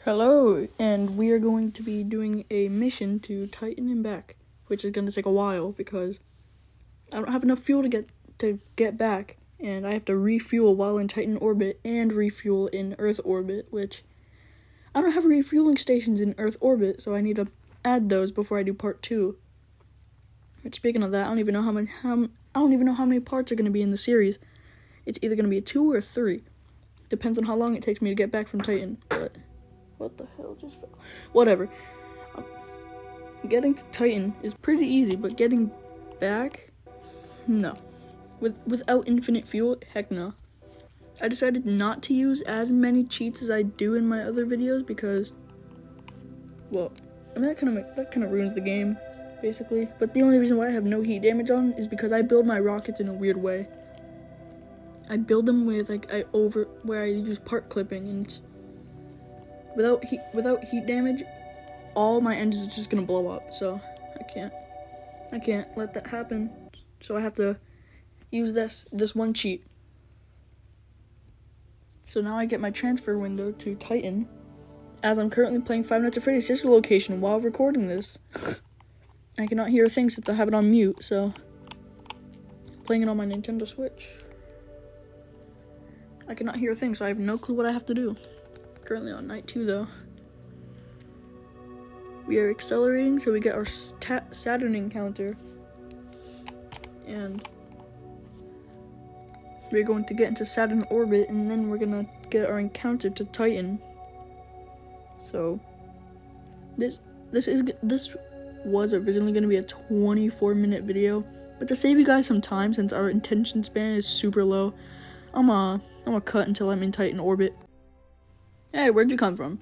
Hello, and we are going to be doing a mission to Titan and back, which is going to take a while because I don't have enough fuel to get back, and I have to refuel while in Titan orbit and refuel in Earth orbit, which I don't have refueling stations in Earth orbit, so I need to add those before I do part 2. But speaking of that, I don't even know how many parts are going to be in the series. It's either going to be a 2 or a 3. Depends on how long it takes me to get back from Titan, but what the hell just fell? Whatever. Getting to Titan is pretty easy, but getting back? No. Without infinite fuel? Heck no. I decided not to use as many cheats as I do in my other videos because, well, I mean, that kind of ruins the game, basically. But the only reason why I have no heat damage on is because I build my rockets in a weird way. I build them with, where I use part clipping, and without heat damage, all my engines are just gonna blow up, so I can't let that happen. So I have to use this one cheat. So now I get my transfer window to Titan, as I'm currently playing Five Nights at Freddy's Sister Location while recording this. I cannot hear things since I have it on mute, so I'm playing it on my Nintendo Switch. I cannot hear things, so I have no clue what I have to do. Currently on night 2 though. We are accelerating so we get our Saturn encounter, and we're going to get into Saturn orbit, and then we're gonna get our encounter to Titan. So this was originally gonna be a 24-minute video, but to save you guys some time since our attention span is super low, I'm gonna cut until I'm in Titan orbit. Hey, where'd you come from?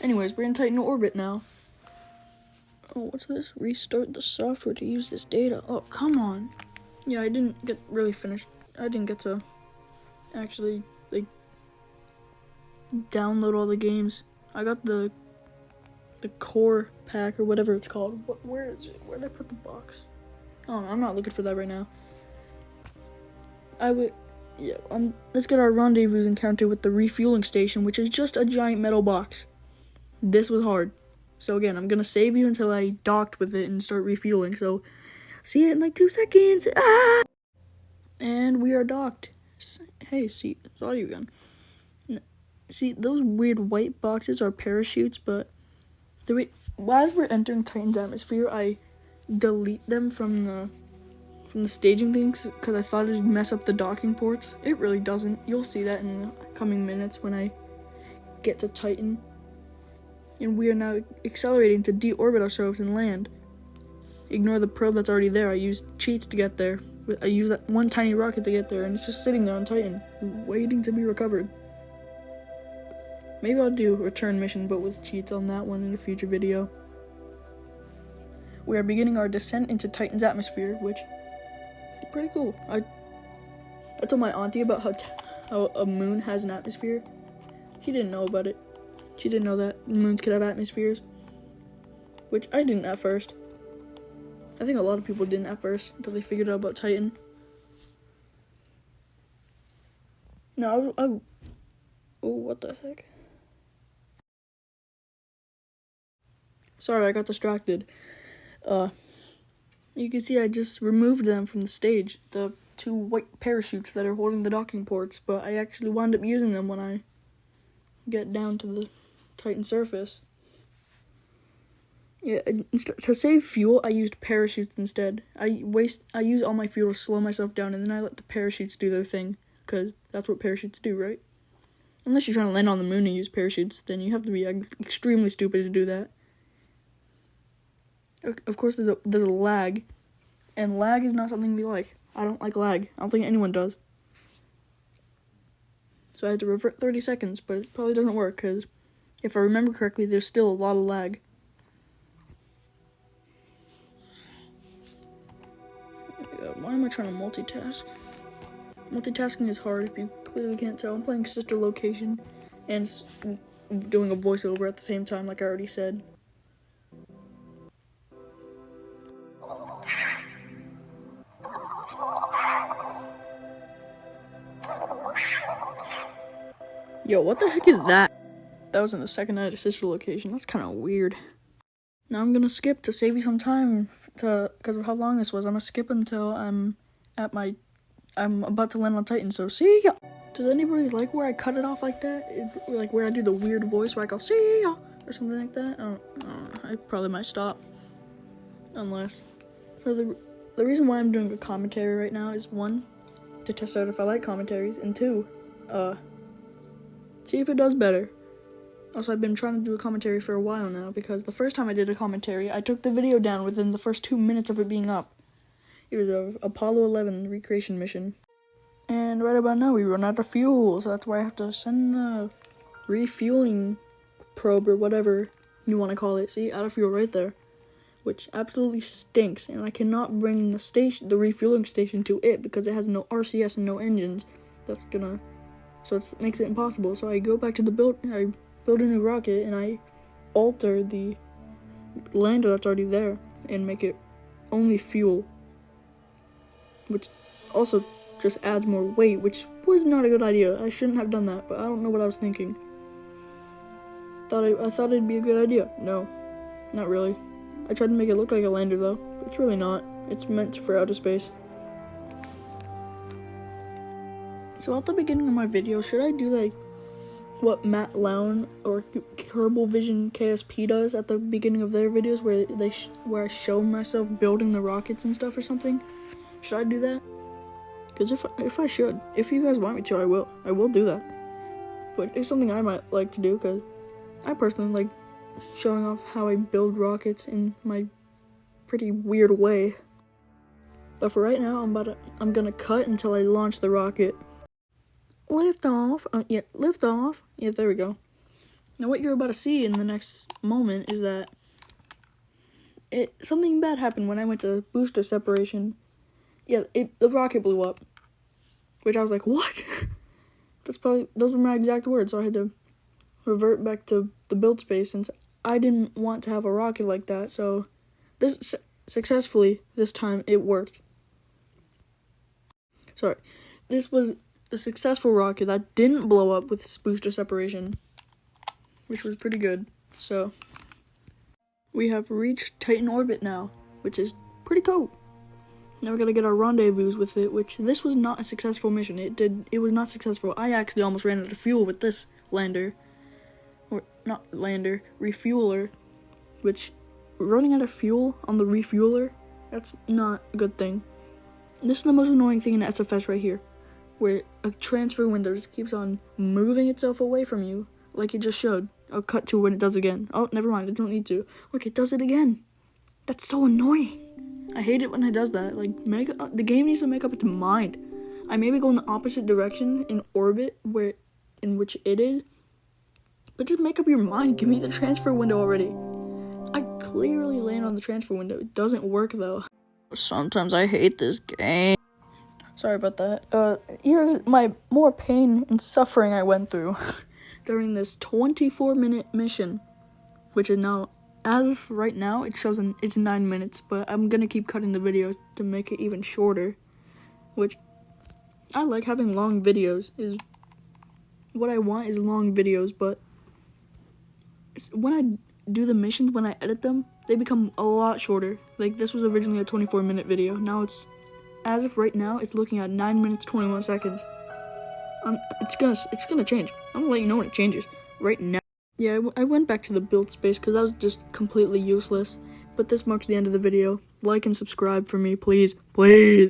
Anyways, we're in Titan orbit now. Oh, what's this? Restart the software to use this data. Oh, come on. Yeah, I didn't get really finished. I didn't get to actually, download all the games. I got the core pack or whatever it's called. Where is it? Where did I put the box? Oh, I'm not looking for that right now. Let's get our rendezvous encounter with the refueling station, which is just a giant metal box. This was hard. So again, I'm gonna save you until I docked with it and start refueling, so see you in like 2 seconds. Ah! And we are docked. Hey, see, saw you again. See, those weird white boxes are parachutes, but as we're entering Titan's atmosphere, I delete them from the staging things because I thought it'd mess up the docking ports. It really doesn't. You'll see that in the coming minutes when I get to Titan. And we are now accelerating to deorbit ourselves and land. Ignore the probe that's already there. I used cheats to get there. I used that one tiny rocket to get there, and it's just sitting there on Titan, waiting to be recovered. Maybe I'll do a return mission, but with cheats on that one in a future video. We are beginning our descent into Titan's atmosphere, which is pretty cool. I told my auntie about how a moon has an atmosphere. She didn't know about it. She didn't know that moons could have atmospheres, which I didn't at first. I think a lot of people didn't at first until they figured out about Titan. No, oh, what the heck? Sorry, I got distracted. You can see I just removed them from the stage, the 2 white parachutes that are holding the docking ports, but I actually wound up using them when I get down to the Titan surface. Yeah, to save fuel, I used parachutes instead. I use all my fuel to slow myself down, and then I let the parachutes do their thing, because that's what parachutes do, right? Unless you're trying to land on the moon and use parachutes, then you have to be extremely stupid to do that. Of course, there's a lag, and lag is not something we like. I don't like lag. I don't think anyone does. So I had to revert 30 seconds, but it probably doesn't work, because if I remember correctly, there's still a lot of lag. Why am I trying to multitask? Multitasking is hard if you clearly can't tell. I'm playing Sister Location and doing a voiceover at the same time, like I already said. Yo, what the heck is that? That was in the second night of sister location. That's kind of weird. Now I'm gonna skip to save you some time because of how long this was. I'm gonna skip until I'm about to land on Titan. So see ya. Does anybody like where I cut it off like that? Like where I do the weird voice where I go see ya or something like that? I don't know. I probably might stop. Unless. So the reason why I'm doing a commentary right now is 1, to test out if I like commentaries, and 2, see if it does better. Also, I've been trying to do a commentary for a while now, because the first time I did a commentary, I took the video down within the first 2 minutes of it being up. It was a Apollo 11 recreation mission. And right about now, we run out of fuel, so that's why I have to send the refueling probe, or whatever you want to call it. See, out of fuel right there. Which absolutely stinks, and I cannot bring the refueling station to it, because it has no RCS and no engines. So it makes it impossible. So I go back to I build a new rocket, and I alter the lander that's already there and make it only fuel, which also just adds more weight, which was not a good idea. I shouldn't have done that, but I don't know what I was thinking. I thought it'd be a good idea. No, not really. I tried to make it look like a lander though, but it's really not. It's meant for outer space. So at the beginning of my video, should I do like what Matt Lown or Kerbal Vision KSP does at the beginning of their videos, where I show myself building the rockets and stuff or something? Should I do that? Because if you guys want me to, I will do that. But it's something I might like to do, because I personally like showing off how I build rockets in my pretty weird way. But for right now, I'm gonna cut until I launch the rocket. Lift off. Lift off. Yeah, there we go. Now what you're about to see in the next moment is that something bad happened when I went to booster separation. Yeah, the rocket blew up, which I was like, what? Those were my exact words. So I had to revert back to the build space, since I didn't want to have a rocket like that. So successfully this time it worked. Sorry, this was the successful rocket that didn't blow up with booster separation, which was pretty good. So we have reached Titan orbit now, which is pretty cool. Now we're gonna get our rendezvous with it, which this was not a successful mission. It was not successful. I actually almost ran out of fuel with this lander. Or not lander, refueler, which running out of fuel on the refueler, that's not a good thing. This is the most annoying thing in SFS right here, where a transfer window just keeps on moving itself away from you, like it just showed. I'll cut to when it does again. Oh, never mind, it doesn't need to. Look, it does it again. That's so annoying. I hate it when it does that. Like, the game needs to make up its mind. I maybe go in the opposite direction in orbit in which it is, but just make up your mind. Give me the transfer window already. I clearly land on the transfer window. It doesn't work though. Sometimes I hate this game. Sorry about that. Here's my more pain and suffering I went through during this 24-minute mission, which is now, as of right now, it shows it's 9 minutes, but I'm gonna keep cutting the videos to make it even shorter, which I like having long videos. What I want is long videos, but when I do the missions, when I edit them, they become a lot shorter. Like, this was originally a 24-minute video. Now as of right now, it's looking at 9 minutes, 21 seconds. It's gonna change. I'm gonna let you know when it changes. Right now. Yeah, I went back to the build space because that was just completely useless. But this marks the end of the video. Like and subscribe for me, please. Please!